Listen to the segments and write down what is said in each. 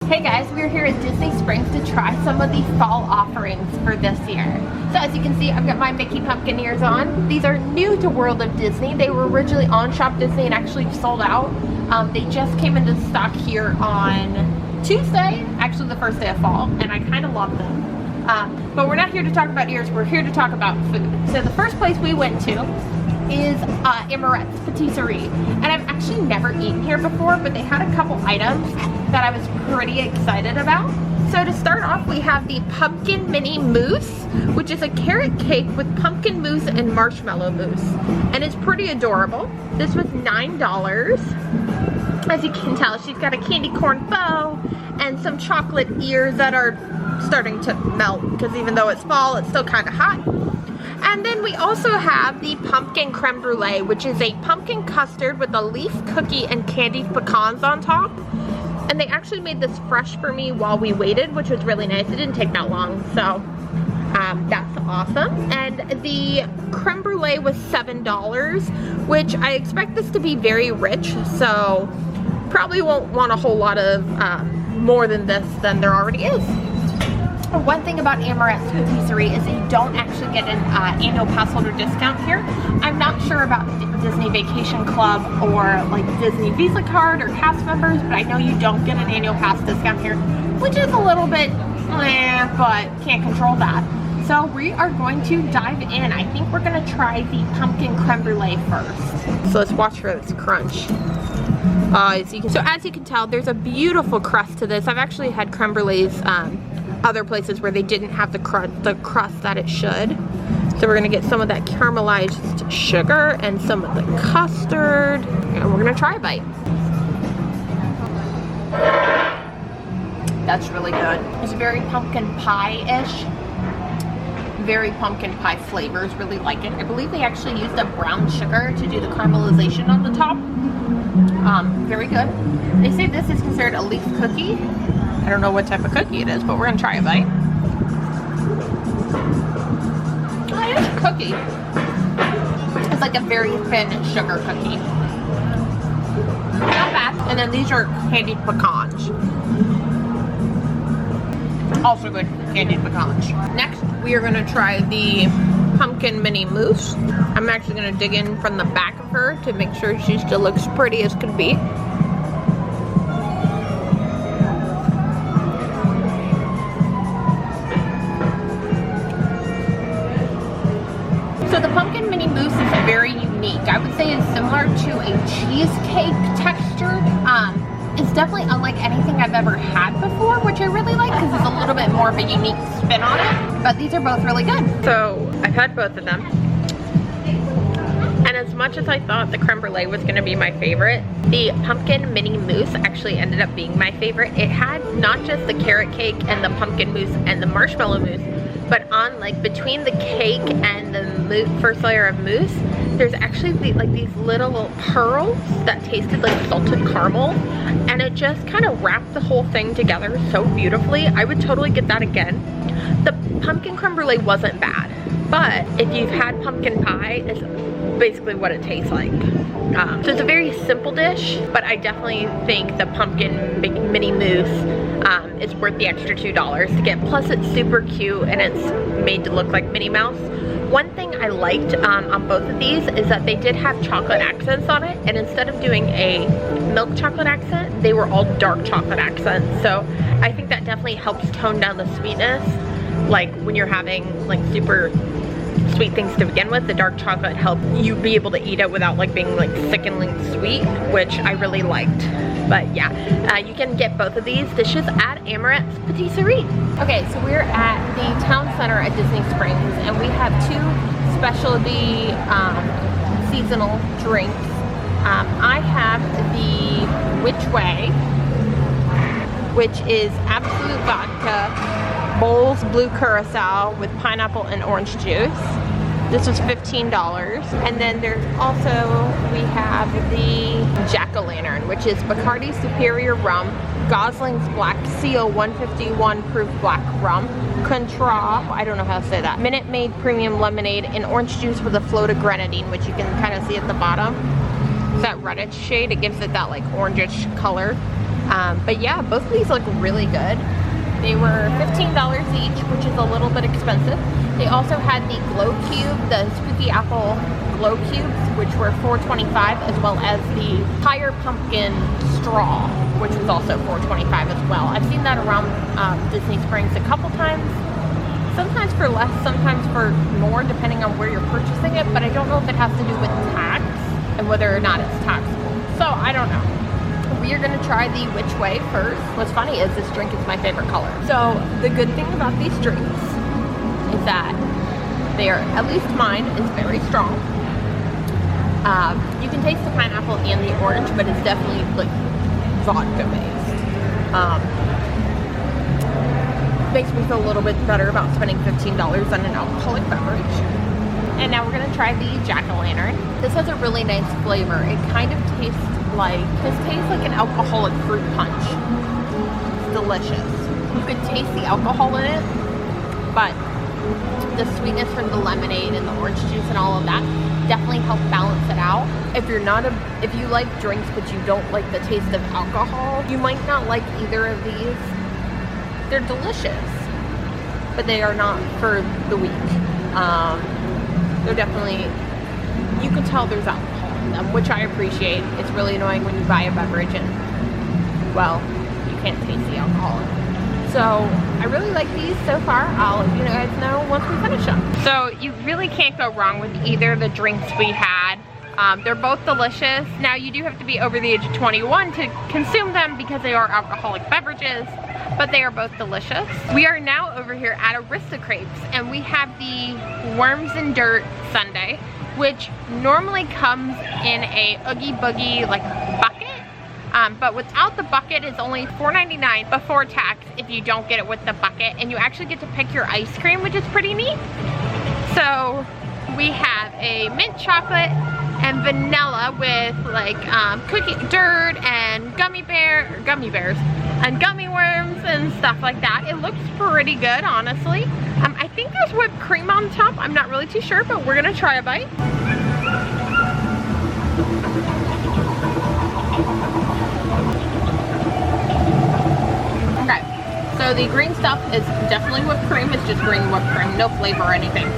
Hey guys, we're here at Disney Springs to try some of the fall offerings for this year. So as you can see, I've got my Mickey pumpkin ears on. These are new to World of Disney. They were originally on Shop Disney and actually sold out. They just came into stock here on Tuesday, actually the first day of fall, and I kind of love them. But we're not here to talk about ears, we're here to talk about food. So the first place we went to is Amarette's Patisserie, and I've actually never eaten here before, but they had a couple items that I was pretty excited about. So to start off, we have the pumpkin mini mousse, which is a carrot cake with pumpkin mousse and marshmallow mousse, and it's pretty adorable. This was $9. As you can tell, she's got a candy corn bow and some chocolate ears that are starting to melt, because even though it's fall, it's still kind of hot. And then we also have the pumpkin creme brulee, which is a pumpkin custard with a leaf cookie and candied pecans on top. And they actually made this fresh for me while we waited, which was really nice. It didn't take that long, so that's awesome. And the creme brulee was $7, which I expect this to be very rich, so probably won't want a whole lot of more than this than there already is. One thing about Amarette's Patisserie is that you don't actually get an annual pass holder discount here. I'm not sure about Disney Vacation Club or like Disney Visa card or cast members, but I know you don't get an annual pass discount here, which is a little bit but can't control that. So we are going to dive in. I think we're gonna try the pumpkin creme brulee first. So let's watch for this crunch. As you can tell, there's a beautiful crust to this. I've actually had creme brulees other places where they didn't have the crust that it should. So we're gonna get some of that caramelized sugar and some of the custard, and we're gonna try a bite. That's really good. It's very pumpkin pie-ish. Very pumpkin pie flavors, really like it. I believe they actually used a brown sugar to do the caramelization on the top. Very good. They say this is considered a leaf cookie. I don't know what type of cookie it is, but we're gonna try a bite. Oh, it is a cookie. It's like a very thin sugar cookie. Not bad. And then these are candied pecans. Also good candied pecans. Next, we are gonna try the pumpkin mini mousse. I'm actually gonna dig in from the back of her to make sure she still looks pretty as could be. So the pumpkin mini mousse is very unique. I would say it's similar to a cheesecake textured. It's definitely unlike anything I've ever had before, which I really like because it's a little bit more of a unique spin on it. But these are both really good. So I've had both of them. And as much as I thought the creme brulee was gonna be my favorite, the pumpkin mini mousse actually ended up being my favorite. It had not just the carrot cake and the pumpkin mousse and the marshmallow mousse, but on like between the cake and the first layer of mousse, there's actually these little pearls that tasted like salted caramel, and it just kind of wrapped the whole thing together so beautifully. I would totally get that again. The pumpkin creme brulee wasn't bad, but if you've had pumpkin pie, it's basically what it tastes like. So it's a very simple dish, but I definitely think the pumpkin mini mousse is worth the extra $2 to get. Plus it's super cute and it's made to look like Minnie Mouse. One thing I liked on both of these is that they did have chocolate accents on it, and instead of doing a milk chocolate accent, they were all dark chocolate accents. So I think that definitely helps tone down the sweetness. Like when you're having like super sweet things to begin with, the dark chocolate helped you be able to eat it without like being like sickeningly sweet, which I really liked. But yeah, you can get both of these dishes at Amarette's Patisserie. Okay, so we're at the town center at Disney Springs, and we have two specialty seasonal drinks. I have the Which Way, which is Absolute Vodka, Bowls Blue Curacao with pineapple and orange juice. This was $15. And then there's also, we have the Jack-O-Lantern, which is Bacardi Superior Rum, Gosling's Black Seal 151 proof black rum, Contra, I don't know how to say that, Minute Maid Premium Lemonade, and orange juice with a float of grenadine, which you can kind of see at the bottom. It's that reddish shade, it gives it that like orangish color. But yeah, both of these look really good. They were $15 each, which is a little bit expensive. They also had the glow cube, the spooky apple glow cubes, which were $4.25, as well as the higher pumpkin straw, which was also $4.25 as well. I've seen that around Disney Springs a couple times. Sometimes for less, sometimes for more, depending on where you're purchasing it, but I don't know if it has to do with tax and whether or not it's taxable. So I don't know. We are gonna try the Which Way first. What's funny is this drink is my favorite color. So the good thing about these drinks is that they are, at least mine, is very strong. You can taste the pineapple and the orange, but it's definitely like vodka based. Makes me feel a little bit better about spending $15 on an alcoholic beverage. And now we're gonna try the jack-o'-lantern. This has a really nice flavor. It kind of tastes like, this tastes like an alcoholic fruit punch. It's delicious. You can taste the alcohol in it, but the sweetness from the lemonade and the orange juice and all of that definitely help balance it out. If you like drinks but you don't like the taste of alcohol, you might not like either of these. They're delicious, but they are not for the weak. They're definitely, you can tell there's alcohol in them, which I appreciate. It's really annoying when you buy a beverage and, well, you can't taste the alcohol in it. So I really like these so far. I'll let you guys know once we finish them. So you really can't go wrong with either of the drinks we had. They're both delicious. Now you do have to be over the age of 21 to consume them because they are alcoholic beverages, but they are both delicious. We are now over here at Aristocrapes, and we have the Worms and Dirt Sundae, which normally comes in a Oogie Boogie like bucket, but without the bucket it's only $4.99 before tax if you don't get it with the bucket, and you actually get to pick your ice cream, which is pretty neat. So we have a mint chocolate and vanilla with like cookie dirt and gummy bears and gummy worms and stuff like that. It looks pretty good, honestly. I think there's whipped cream on top. I'm not really too sure, but we're gonna try a bite. Okay, so the green stuff is definitely whipped cream. It's just green whipped cream, no flavor or anything.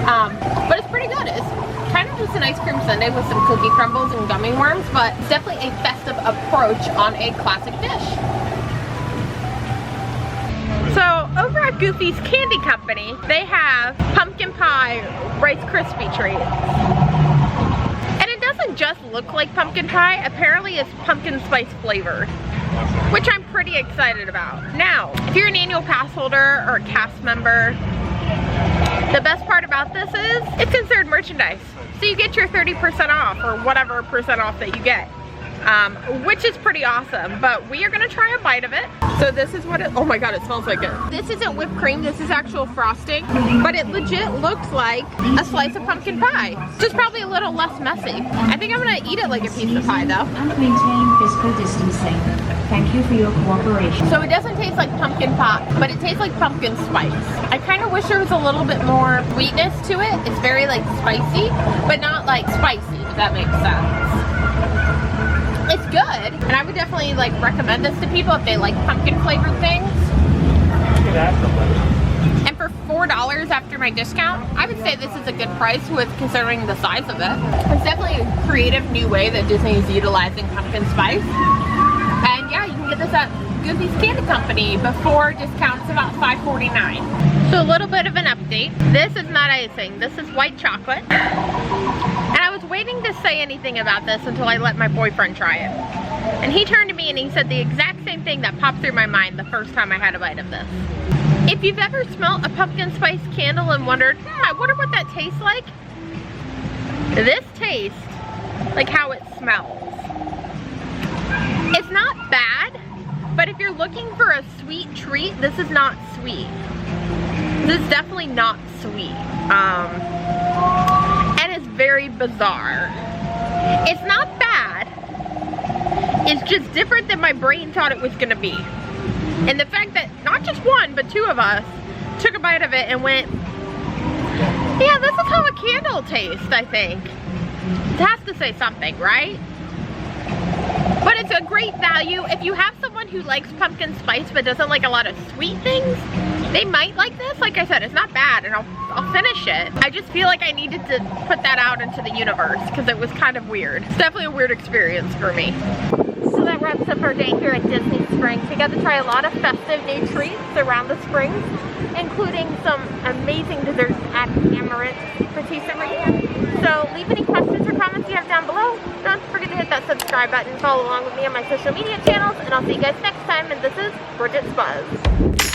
But it's pretty good. It's kind of just an ice cream sundae with some cookie crumbles and gummy worms, but it's definitely a festive approach on a classic dish. So over at Goofy's Candy Company, they have pumpkin pie Rice Krispie treats. And it doesn't just look like pumpkin pie. Apparently it's pumpkin spice flavored, which I'm pretty excited about. Now, if you're an annual pass holder or a cast member, the best part about this is it's considered merchandise. So you get your 30% off or whatever percent off that you get, which is pretty awesome. But we are gonna try a bite of it. So this is what it, oh my God, it smells like it. This isn't whipped cream, this is actual frosting, but it legit looks like a slice of pumpkin pie. Just probably a little less messy. I think I'm gonna eat it like a piece of pie though. And maintain physical distancing. Thank you for your cooperation. So it doesn't taste like pumpkin pie, but it tastes like pumpkin spice. I kind of wish there was a little bit more sweetness to it. It's very like spicy, but not like spicy, if that makes sense. It's good, and I would definitely like recommend this to people if they like pumpkin flavored things. And for $4 after my discount, I would say this is a good price with considering the size of it. It's definitely a creative new way that Disney is utilizing pumpkin spice. And yeah, you can get this at Goofy's Candy Company before discount. It's about $5.49. So a little bit of an update. This is not icing, this is white chocolate. And I was waiting to say anything about this until I let my boyfriend try it. And he turned to me and he said the exact same thing that popped through my mind the first time I had a bite of this. If you've ever smelled a pumpkin spice candle and wondered, I wonder what that tastes like, this tastes like how it smells. It's not bad, but if you're looking for a sweet treat, this is not sweet. This is definitely not sweet. And it's very bizarre. It's not bad. It's just different than my brain thought it was gonna be. And the fact that not just one, but two of us took a bite of it and went, yeah, this is how a candle tastes, I think. It has to say something, right? But it's a great value. If you have someone who likes pumpkin spice but doesn't like a lot of sweet things, they might like this. Like I said, it's not bad, and I'll finish it. I just feel like I needed to put that out into the universe because it was kind of weird. It's definitely a weird experience for me. So that wraps up our day here at Disney Springs. We got to try a lot of festive new treats around the springs, including some amazing desserts at Amaret's Patisserie. So leave any questions or comments you have down below. Don't forget to hit that subscribe button, follow along with me on my social media channels, and I'll see you guys next time. And this is Bridgette's Buzz.